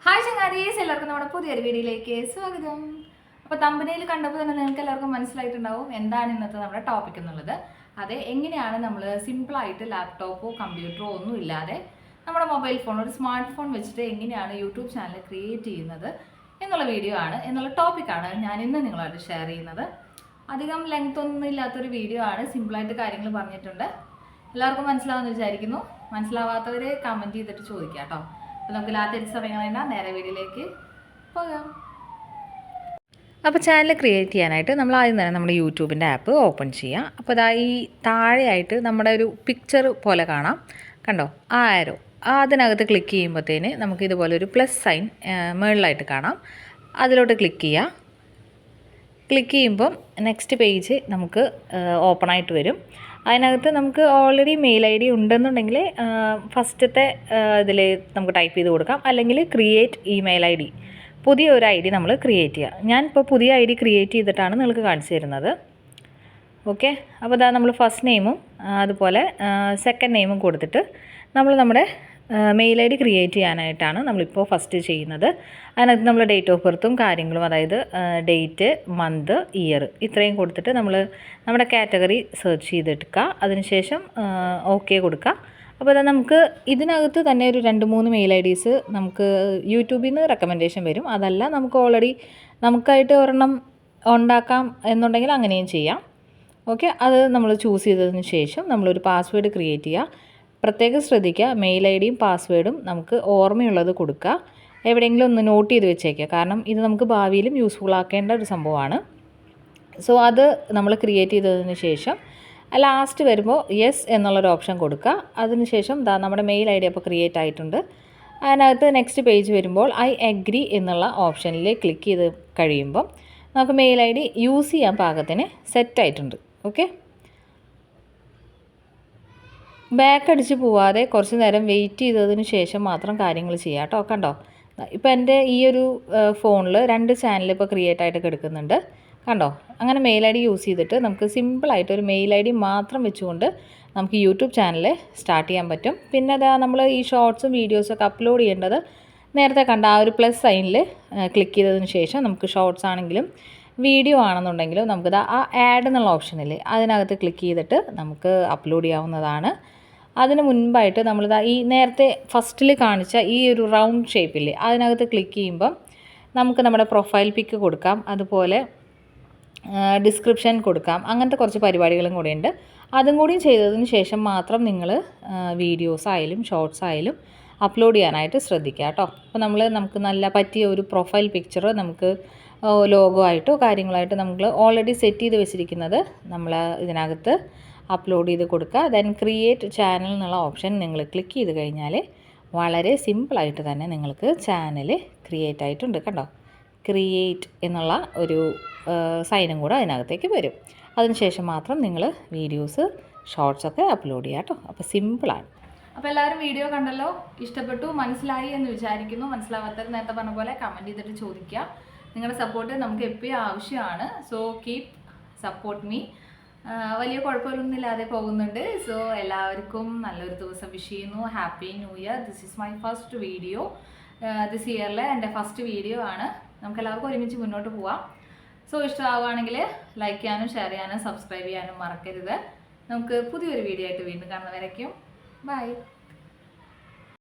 Hi ചങ്ങാരീസ്, എല്ലാവർക്കും നമ്മുടെ പുതിയൊരു വീഡിയോയിലേക്ക് സ്വാഗതം. അപ്പോൾ തമ്പനയിൽ കണ്ടപ്പോൾ തന്നെ നിങ്ങൾക്ക് എല്ലാവർക്കും മനസ്സിലായിട്ടുണ്ടാവും എന്താണ് ഇന്നത്തെ നമ്മുടെ ടോപ്പിക് എന്നുള്ളത്. അതെ, എങ്ങനെയാണ് നമ്മൾ സിമ്പിളായിട്ട് ലാപ്ടോപ്പോ കമ്പ്യൂട്ടറോ ഒന്നും ഇല്ലാതെ നമ്മുടെ മൊബൈൽ ഫോൺ, ഒരു സ്മാർട്ട് ഫോൺ വെച്ചിട്ട് എങ്ങനെയാണ് യൂട്യൂബ് ചാനൽ ക്രിയേറ്റ് ചെയ്യുന്നത് എന്നുള്ള വീഡിയോ ആണ്, എന്നുള്ള ടോപ്പിക്കാണ് ഞാൻ ഇന്ന് നിങ്ങളായിട്ട് ഷെയർ ചെയ്യുന്നത്. അധികം ലെങ്ത് ഒന്നും ഇല്ലാത്തൊരു വീഡിയോ ആണ്, സിമ്പിളായിട്ട് കാര്യങ്ങൾ പറഞ്ഞിട്ടുണ്ട്. എല്ലാവർക്കും മനസ്സിലാവുമെന്ന് വിചാരിക്കുന്നു. മനസ്സിലാവാത്തവർ കമൻറ്റ് ചെയ്തിട്ട് ചോദിക്കാം കേട്ടോ. അപ്പോൾ നമുക്ക് ലാത്തിരി സമയങ്ങളെന്നാ നേരെ വീഡിയോയിലേക്ക് പോകാം. അപ്പോൾ ചാനൽ ക്രിയേറ്റ് ചെയ്യാനായിട്ട് നമ്മൾ ആദ്യം തന്നെ നമ്മുടെ യൂട്യൂബിൻ്റെ ആപ്പ് ഓപ്പൺ ചെയ്യാം. അപ്പോൾ അതാ ഈ താഴെയായിട്ട് നമ്മുടെ ഒരു പിക്ചർ പോലെ കാണാം, കണ്ടോ ആ ആരോ, അതിനകത്ത് ക്ലിക്ക് ചെയ്യുമ്പോഴത്തേന് നമുക്ക് ഇതുപോലെ ഒരു പ്ലസ് സൈൻ മുകളിലായിട്ട് കാണാം. അതിലോട്ട് ക്ലിക്ക് ചെയ്യുക. ക്ലിക്ക് ചെയ്യുമ്പം നെക്സ്റ്റ് പേജ് നമുക്ക് ഓപ്പണായിട്ട് വരും. അതിനകത്ത് നമുക്ക് ഓൾറെഡി മെയിൽ ഐ ഡി ഉണ്ടെന്നുണ്ടെങ്കിൽ ഫസ്റ്റത്തെ ഇതിൽ നമുക്ക് ടൈപ്പ് ചെയ്ത് കൊടുക്കാം, അല്ലെങ്കിൽ ക്രിയേറ്റ് ഇമെയിൽ ഐ ഡി, പുതിയ ഒരു ഐ ഡി നമ്മൾ ക്രിയേറ്റ് ചെയ്യുക. ഞാനിപ്പോൾ പുതിയ ഐ ഡി ക്രിയേറ്റ് ചെയ്തിട്ടാണ് നിങ്ങൾക്ക് കാണിച്ചു തരുന്നത്. ഓക്കെ, അപ്പോൾ ഇതാ നമ്മൾ ഫസ്റ്റ് നെയിമും അതുപോലെ സെക്കൻഡ് നെയിമും കൊടുത്തിട്ട് നമ്മൾ നമ്മുടെ മെയിൽ ഐ ഡി ക്രിയേറ്റ് ചെയ്യാനായിട്ടാണ് നമ്മളിപ്പോൾ ഫസ്റ്റ് ചെയ്യുന്നത്. അതിനകത്ത് നമ്മൾ ഡേറ്റ് ഓഫ് ബർത്തും കാര്യങ്ങളും, അതായത് ഡേറ്റ്, മന്ത്, ഇയർ ഇത്രയും കൊടുത്തിട്ട് നമ്മൾ നമ്മുടെ കാറ്റഗറി സെർച്ച് ചെയ്തെടുക്കുക. അതിനുശേഷം ഓക്കെ കൊടുക്കുക. അപ്പോൾ അത് നമുക്ക് ഇതിനകത്ത് തന്നെ ഒരു 2-3 മെയിൽ ഐ ഡീസ് നമുക്ക് യൂട്യൂബിൽ നിന്ന് റെക്കമെൻഡേഷൻ വരും. അതല്ല നമുക്ക് ഓൾറെഡി നമുക്കായിട്ട് ഒരെണ്ണം ഉണ്ടാക്കാം എന്നുണ്ടെങ്കിൽ അങ്ങനെയും ചെയ്യാം. ഓക്കെ, അത് നമ്മൾ ചൂസ് ചെയ്തതിന് ശേഷം നമ്മളൊരു പാസ്വേഡ് ക്രിയേറ്റ് ചെയ്യുക. പ്രത്യേകം ശ്രദ്ധിക്കുക, മെയിൽ ഐ ഡിയും പാസ്വേഡും നമുക്ക് ഓർമ്മയുള്ളത് കൊടുക്കുക. എവിടെയെങ്കിലും ഒന്ന് നോട്ട് ചെയ്ത് വെച്ചേക്കുക, കാരണം ഇത് നമുക്ക് ഭാവിയിലും യൂസ്ഫുൾ ആക്കേണ്ട ഒരു സംഭവമാണ്. സോ അത് നമ്മൾ ക്രിയേറ്റ് ചെയ്തതിന് ശേഷം ലാസ്റ്റ് വരുമ്പോൾ യെസ് എന്നുള്ളൊരു ഓപ്ഷൻ കൊടുക്കുക. അതിനുശേഷം നമ്മുടെ മെയിൽ ഐ ഡി അപ്പോൾ ക്രിയേറ്റ് ആയിട്ടുണ്ട്. അതിനകത്ത് നെക്സ്റ്റ് പേജ് വരുമ്പോൾ ഐ അഗ്രി എന്നുള്ള ഓപ്ഷനിൽ ക്ലിക്ക് ചെയ്ത് കഴിയുമ്പം നമുക്ക് മെയിൽ ഐ ഡി യൂസ് ചെയ്യാൻ പാകത്തിന് സെറ്റായിട്ടുണ്ട്. ഓക്കെ, ബാക്ക് അടിച്ച് പോവാതെ കുറച്ച് നേരം വെയിറ്റ് ചെയ്തതിന് ശേഷം മാത്രം കാര്യങ്ങൾ ചെയ്യാം കേട്ടോ. കണ്ടോ, ഇപ്പോൾ എൻ്റെ ഈ ഒരു ഫോണിൽ 2 ചാനൽ ഇപ്പോൾ ക്രിയേറ്റ് ആയിട്ട് കിടക്കുന്നുണ്ട്, കണ്ടോ. അങ്ങനെ മെയിൽ ഐ ഡി യൂസ് ചെയ്തിട്ട് നമുക്ക് സിമ്പിളായിട്ട് ഒരു മെയിൽ ഐ ഡി മാത്രം വെച്ചുകൊണ്ട് നമുക്ക് യൂട്യൂബ് ചാനൽ സ്റ്റാർട്ട് ചെയ്യാൻ പറ്റും. പിന്നെ അതാ നമ്മൾ ഈ ഷോർട്സും വീഡിയോസൊക്കെ അപ്ലോഡ് ചെയ്യേണ്ടത് നേരത്തെ കണ്ട ആ ഒരു പ്ലസ് സൈനിൽ ക്ലിക്ക് ചെയ്തതിന് ശേഷം നമുക്ക് ഷോർട്സ് ആണെങ്കിലും വീഡിയോ ആണെന്നുണ്ടെങ്കിലും നമുക്കിത് ആ ആഡ് എന്നുള്ള ഓപ്ഷനില്ലേ അതിനകത്ത് ക്ലിക്ക് ചെയ്തിട്ട് നമുക്ക് അപ്ലോഡ് ചെയ്യാവുന്നതാണ്. അതിന് മുൻപായിട്ട് നമ്മളിതാ ഈ നേരത്തെ ഫസ്റ്റിൽ കാണിച്ച ഈ ഒരു റൗണ്ട് ഷേപ്പില്ലേ അതിനകത്ത് ക്ലിക്ക് ചെയ്യുമ്പം നമുക്ക് നമ്മുടെ പ്രൊഫൈൽ പിക്ക് കൊടുക്കാം, അതുപോലെ ഡിസ്ക്രിപ്ഷൻ കൊടുക്കാം. അങ്ങനത്തെ കുറച്ച് പരിപാടികളും കൂടെയുണ്ട്. അതും കൂടി ചെയ്തതിന് ശേഷം മാത്രം നിങ്ങൾ വീഡിയോസ് ആയാലും ഷോർട്സ് ആയാലും അപ്ലോഡ് ചെയ്യാനായിട്ട് ശ്രദ്ധിക്കുക കേട്ടോ. അപ്പോൾ നമുക്ക് നല്ല പറ്റിയ ഒരു പ്രൊഫൈൽ പിക്ചർ നമുക്ക് ലോഗോ ആയിട്ടോ കാര്യങ്ങളായിട്ട് നമ്മൾ ഓൾറെഡി സെറ്റ് ചെയ്ത് വെച്ചിരിക്കുന്നത് നമ്മൾ ഇതിനകത്ത് അപ്ലോഡ് ചെയ്ത് കൊടുക്കുക. ദെൻ ക്രിയേറ്റ് ചാനൽ എന്നുള്ള ഓപ്ഷൻ നിങ്ങൾ ക്ലിക്ക് ചെയ്ത് കഴിഞ്ഞാൽ വളരെ സിമ്പിളായിട്ട് തന്നെ നിങ്ങൾക്ക് ചാനൽ ക്രിയേറ്റ് ആയിട്ടുണ്ട്. കണ്ടോ, ക്രിയേറ്റ് എന്നുള്ള ഒരു സൈനും കൂടെ അതിനകത്തേക്ക് വരും. അതിനുശേഷം മാത്രം നിങ്ങൾ വീഡിയോസ് ഷോർട്സൊക്കെ അപ്ലോഡ് ചെയ്യുക കേട്ടോ. അപ്പോൾ സിമ്പിളാണ്. അപ്പോൾ എല്ലാവരും വീഡിയോ കണ്ടല്ലോ, ഇഷ്ടപ്പെട്ടു, മനസ്സിലായി എന്ന് വിചാരിക്കുന്നു. മനസ്സിലാവാത്തവർ നേരത്തെ പറഞ്ഞ പോലെ കമൻറ്റ് ചെയ്തിട്ട് ചോദിക്കുക. നിങ്ങളുടെ സപ്പോർട്ട് നമുക്ക് എപ്പോഴും ആവശ്യമാണ്. So keep support me. വലിയ കുഴപ്പമൊന്നും ഇല്ലാതെ പോകുന്നുണ്ട്. സോ എല്ലാവർക്കും നല്ലൊരു ദിവസം വിഷ് ചെയ്യുന്നു. Happy new year. This is my first video. This ഇയറിലെ എൻ്റെ ഫസ്റ്റ് വീഡിയോ ആണ്. നമുക്ക് എല്ലാവർക്കും ഒരുമിച്ച് മുന്നോട്ട് പോവാം. സോ ഇഷ്ടമാവുകയാണെങ്കിൽ ലൈക്ക് ചെയ്യാനും ഷെയർ ചെയ്യാനും സബ്സ്ക്രൈബ് ചെയ്യാനും മറക്കരുത്. നമുക്ക് പുതിയൊരു വീഡിയോ ആയിട്ട് വീണ്ടും കാണുന്നവരേക്കും ബൈ.